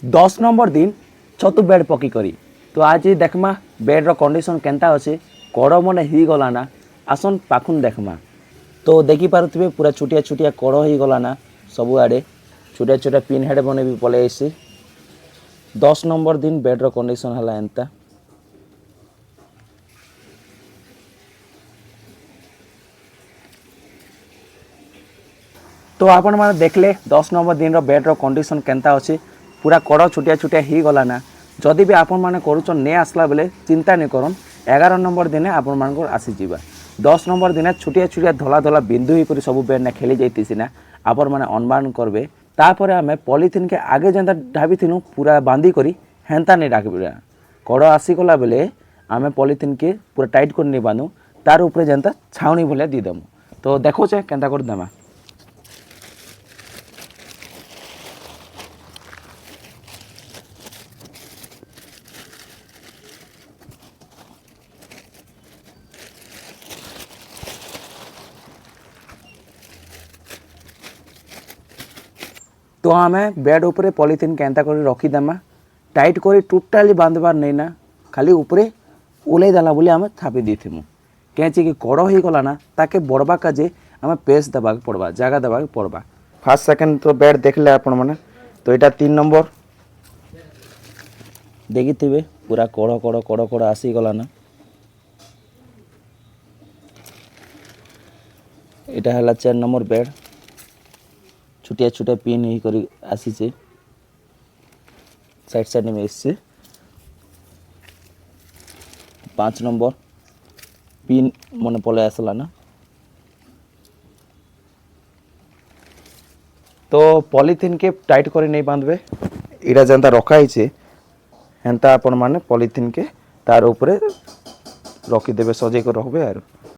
10 number दिन छतु bed पकी करी। तो आज देखमा बेड्र कंडीशन केनता अच्छे कड़ मन ही गलाना आसन पाखुन देखमा। तो देखिपे पूरा छुटिया छुटिया कड़ हो गलाना सबुआड़े छोटिया छोटिया पिन हेड बने भी पलि आसी। 10 नंबर दिन बेड्र कंडीशन है एंता। तो आपण मैंने देखले 10 नंबर दिन बेड्र कंडीशन केनता अच्छे पूरा कड़ छुटिया छुटिया ही गलाना। जदि भी आपण मैंने करुचन नहीं आसला बेले चिंता नहीं करन 11 नंबर दिन आपण मान आसीजा। 10 नंबर दिन छुटिया छुटिया धला धला बिंदु ही सब बेड ने खेली जाती सीना आपण मैंने अनुमान करेंगे। तापर आम पॉलिथिन के आगे जेनता ढाबी थी पूरा बांधी करी हेन्ता नहीं डाक कड़ आसीगला बेले आम पॉलिथिन के पूरा टाइट कर नहीं बांधु तार ऊपर जेनता छाउनी भलिया दीदेमु। तो देखोचे केनता कर देमा। तो आम बेड उपरे पॉलिथिन केनता कर रखीदेमा टाइट कर टोटाली बांधबार नहीं ना खाली उपरे ओल्है देला बोली आम थापी देथिमु। कैची कि कड़ हो गला ना ताके बड़बा काजे आम पेस देवा पड़वा जगह देवा पड़वा। फास्ट सेकेंड तो बेड देखले आपण मैंने। तो यहाँ 3 नंबर देखी पूरा कड़ कड़ कड़ कड़ आसीगला ना। यहाँ है 4 नंबर बेड छुटिया छुटिया पिन ही करी आसी साइड साइड में इससे 5 नंबर पिन मन पले आसला ना। तो पॉलिथिन के टाइट कर नहीं बांधबे इरा जेनता रखाई हेन्ता आपण माने पॉलिथिन के तार ऊपर रखीदेवे सजे कर रखबे।